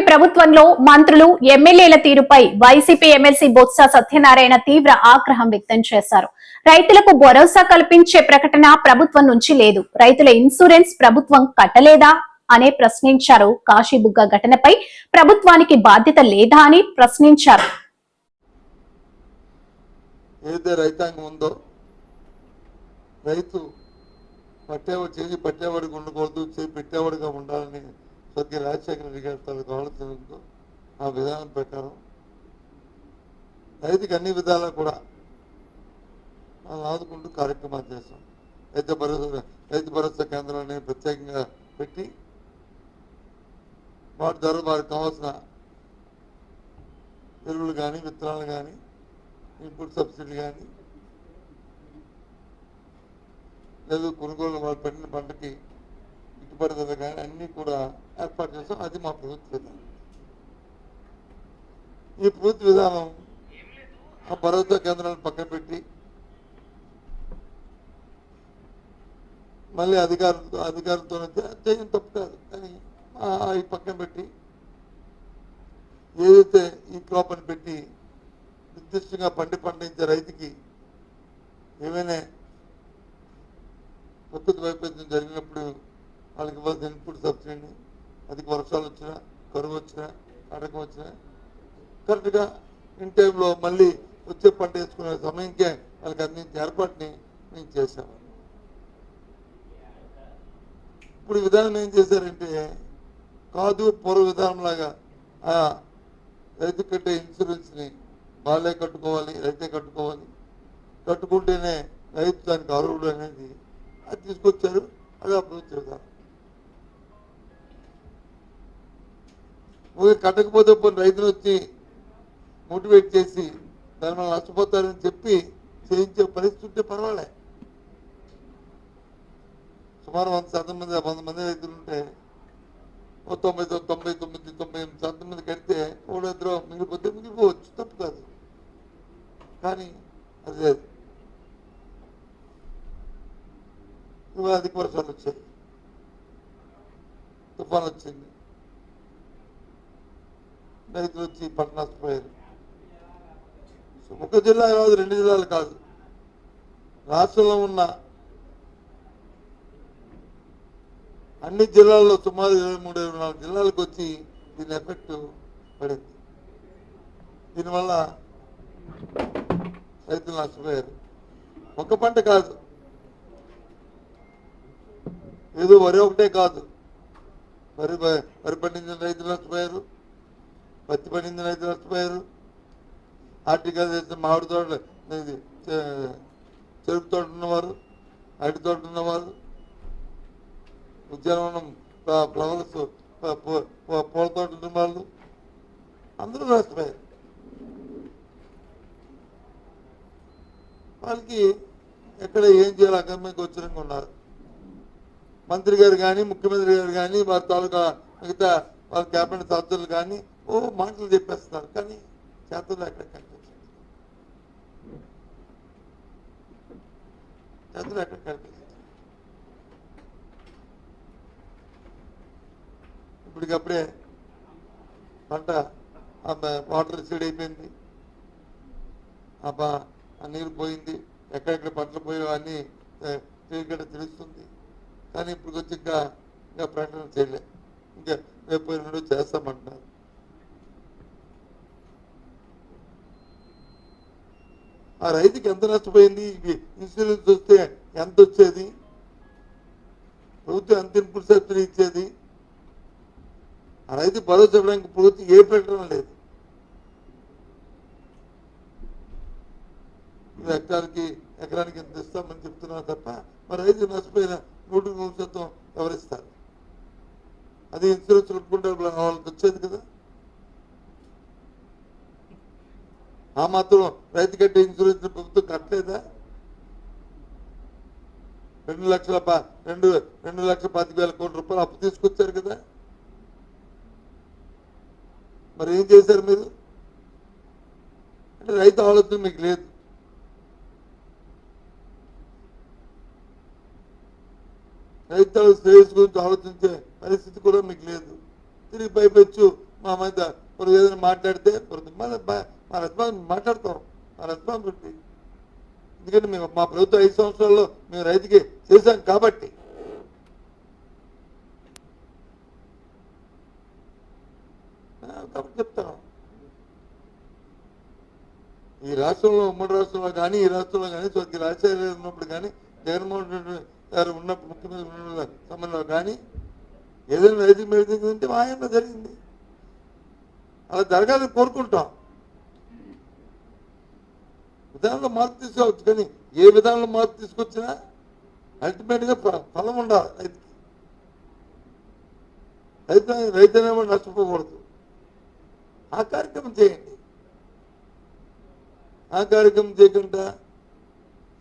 ప్రభుత్వంలో మంత్రులు ఎమ్మెల్యేల తీరుపై వైసీపీ ఎమ్మెల్సీ బొత్స సత్యనారాయణ తీవ్ర ఆగ్రహం వ్యక్తం చేశారు. రైతులకు భరోసా కల్పించే ప్రకటన ప్రభుత్వం నుంచి లేదు. రైతుల ఇన్సూరెన్స్ ప్రభుత్వం కట్టలేదా అనే ప్రశ్నించారు. కాశీబుగ్గ ఘటనపై ప్రభుత్వానికి బాధ్యత లేదా అని ప్రశ్నించారు. ఏదైతే రైతాంగం ఉందో రైతు పట్టేవాడికి ఉండకూడదు, చేసి పెట్టేవాడిగా ఉండాలని స్వర్గీయ రాజశేఖర రెడ్డి గారి తనకు ఆలోచనతో ఆ విధానం ప్రకారం రైతుకి అన్ని విధాలా కూడా మనం ఆదుకుంటూ కార్యక్రమాలు చేస్తాం. రైతు భరోసా కేంద్రాన్ని ప్రత్యేకంగా పెట్టి వాటి ద్వారా వారికి కావాల్సిన ఎరువులు కానీ, విత్తనాలు కానీ, ఇన్పుట్ సబ్సిడీ కానీ, లేదు కొనుగోలు వాళ్ళు పెట్టిన పంటకి గిట్టుబాటు ధర కానీ అన్నీ కూడా ఏర్పాటు చేస్తాం. అది మా ప్రభుత్వ విధానం. ఈ ప్రభుత్వ విధానం ఆ భరోసా కేంద్రాలను పక్కన పెట్టి మళ్ళీ అధికారులతో చేయడం తప్పు కాదు, కానీ ఈ పక్కన పెట్టి ఏదైతే ఈ క్రాప్ అని పెట్టి నిర్దిష్టంగా పండించే రైతుకి ఏమైనా ప్రకృతి వైపరీత్యం జరిగినప్పుడు వాళ్ళకి ఇవ్వాల్సిన ఇన్పుట్ సబ్సిడీని అధిక వర్షాలు వచ్చినా, కరువు వచ్చినా, అడకం వచ్చినా కరెక్ట్గా ఇన్ టైంలో మళ్ళీ వచ్చే పంట వేసుకునే సమయంకే వాళ్ళకి అందించే ఏర్పాటుని మేము చేసాము. ఇప్పుడు విధానం ఏం చేశారంటే కాదు పూర్వ విధానంలాగా రైతు కట్టే ఇన్సూరెన్స్ని వాళ్ళే కట్టుకోవాలి, రైతే కట్టుకోవాలి, కట్టుకుంటేనే రైతు దానికి అర్హుడు అనేది అది తీసుకొచ్చారు. అది అభివృద్ధి విధానం. కట్టకపోతే రైతులు వచ్చి మోటివేట్ చేసి దాని వల్ల నష్టపోతారని చెప్పి చేయించే పరిస్థితి ఉంటే పర్వాలే. సుమారు 100% మంది రైతులు ఉంటే 99% కడితే ఒకడు ఇద్దరు మిగిలిపోతే మిగిలిపోవచ్చు, తప్పు కాదు. కానీ అది లేదు. ఇవాళ అధిక వర్షాలు వచ్చాయి, తుఫాన్ వచ్చింది, రైతులు వచ్చి పంట నష్టపోయారు. ఒక జిల్లా కాదు, 2 జిల్లాలు కాదు, రాష్ట్రంలో ఉన్న అన్ని జిల్లాల్లో సుమారు 23-24 జిల్లాలకు వచ్చి దీని ఎఫెక్ట్ పడింది. దీనివల్ల రైతులు నష్టపోయారు. ఒక పంట కాదు, ఏదో వరి ఒకటే కాదు, వరి పండించిన రైతులు నష్టపోయారు, పత్తి పండించిన రైతులు నష్టపోయారు, హార్టికల్చర్ చేసిన మామిడి తోట, చెరుకు తోట ఉన్నవారు, అరటి తోట ఉన్నవారు, ఉద్యానవనం ఫ్లవర్స్ పూల తోట ఉన్న వాళ్ళు అందరూ నష్టపోయారు. వాళ్ళకి ఎక్కడ ఏం చేయాలి అగమ్యకు వచ్చినంగా ఉన్నారు. మంత్రి గారు కానీ, ముఖ్యమంత్రి గారు కానీ, వారి తాలూకా మిగతా వాళ్ళ క్యాబినెట్ సభ్యులు కానీ మాటలు చెప్పేస్తున్నారు, కానీ చేతుల్లో ఎక్కడ కనిపించదు. చేతులు ఎక్కడ కనిపించదు. ఇప్పటికప్పుడే పంట వాటర్ సీడ్ అయిపోయింది, ఆ నీరు పోయింది, ఎక్కడెక్కడ పంటలు పోయో అన్నీ ఇక్కడ తెలుస్తుంది. కానీ ఇప్పుడు వచ్చి ఇంకా ప్రకటన చేయలే, ఇంకా రేపు 2 చేస్తామంటున్నారు. ఆ రైతుకి ఎంత నష్టపోయింది, ఇన్సూరెన్స్ వస్తే ఎంత వచ్చేది, ప్రభుత్వం ఎంత ఇన్పుట్ సబ్సిడీ ఇచ్చేది, ఆ రైతు భరోసా ఇవ్వడానికి ప్రభుత్వం ఏ ప్రకటన లేదు. ఎకరానికి ఎంత ఇస్తామని చెప్తున్నారు తప్ప మరి రైతు నష్టపోయిన 100% ఎవరిస్తారు? అది ఇన్సూరెన్స్ కట్టుకుంటే వాళ్ళకి వచ్చేది కదా. ఆ మాత్రం రైతు కట్టే ఇన్సూరెన్స్ ప్రభుత్వం కట్టలేదా? 2,25,000 కోట్ల రూపాయలు అప్పు తీసుకొచ్చారు కదా. మరి ఏం చేశారు మీరు? అంటే రైతు ఆలోచన మీకు లేదు. రైతుల శ్రేయస్సు గురించి ఆలోచించే పరిస్థితి కూడా మీకు లేదు. తిరిగి పైపెచ్చు మా మధ్య ఇప్పుడు ఏదైనా మాట్లాడితే మా రెస్పాన్స్ మాట్లాడతాం, మా రెస్పాన్సిబిలిటీ. ఎందుకంటే మేము మా ప్రభుత్వం 5 సంవత్సరాల్లో మేము రైతుకి చేశాం కాబట్టి. కాబట్టి చెప్తాను, ఈ రాష్ట్రంలో ఉమ్మడి రాష్ట్రంలో కానీ ఈ రాష్ట్రంలో కానీ స్వర్గీయ రాజశేఖర గారు ఉన్నప్పుడు కానీ జగన్మోహన్ రెడ్డి గారు ఉన్నప్పుడు ముఖ్యమంత్రి సమయంలో కానీ ఏదైనా రైతు మేలుంటే మా ఆయనలో జరిగింది. అలా జరగాలని కోరుకుంటాం. విధానంలో మార్పు తీసుకోవచ్చు, కానీ ఏ విధానంలో మార్పు తీసుకొచ్చినా అల్టిమేట్గా ఫలం ఉండాలి రైతుకి. రైతు అనేవాడు నష్టపోకూడదు. ఆ కార్యక్రమం చేయండి. ఆ కార్యక్రమం చేయకుండా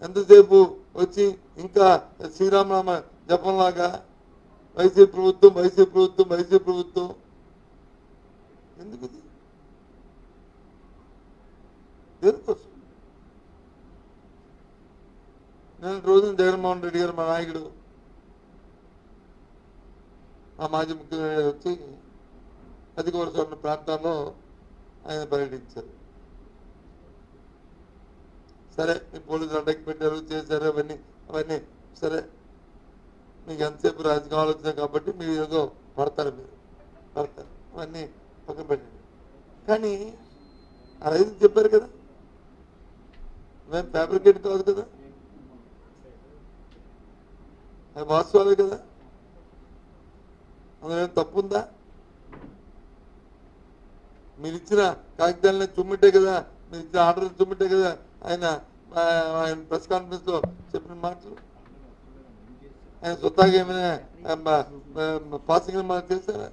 ఎంతసేపు వచ్చి ఇంకా శ్రీరామనామ జపంలాగా వైసీపీ ప్రభుత్వం వైసీపీ ప్రభుత్వం వైసీపీ ప్రభుత్వం ఎందుకు? దేనికోసం? నేను రోజున జగన్మోహన్ రెడ్డి గారు మా నాయకుడు మా మాజీ ముఖ్యమంత్రి వచ్చి అధిక వలస ఉన్న ప్రాంతాల్లో ఆయన పర్యటించారు. సరే మీ పోలీసులు అడ్డకి పెట్టారు చేశారు అవన్నీ సరే, మీకు ఎంతసేపు రాజకీయ ఆలోచన కాబట్టి మీరు ఏదో పడతారు అవన్నీ పక్కన పెట్టండి. కానీ ఆ రైతు చెప్పారు కదా, మేము ఫ్యాబ్రికేట్ కాదు కదా, అది వాస్తవాలే కదా, అందులో ఏం తప్పు ఉందా? మీరు ఇచ్చిన కాగితాలని చుమ్మిట్టే కదా, మీరు ఇచ్చిన ఆర్డర్ చుమ్మిట్టే కదా ఆయన ప్రెస్ కాన్ఫరెన్స్ లో చెప్పిన మాటలు. ఆయన స్వతహాగా ఏమైనా పాసింగ్ మనకు చేశారా?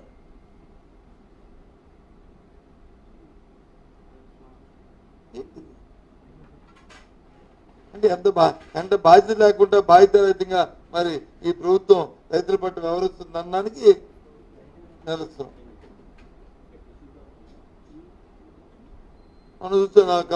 అంటే ఎంత బాధ్యత లేకుండా బాధ్యత రహితంగా మరి ఈ ప్రభుత్వం రైతుల పట్ల వ్యవహరిస్తుంది అన్నానికి నిలుస్తాం. మనం చూస్తే నాకు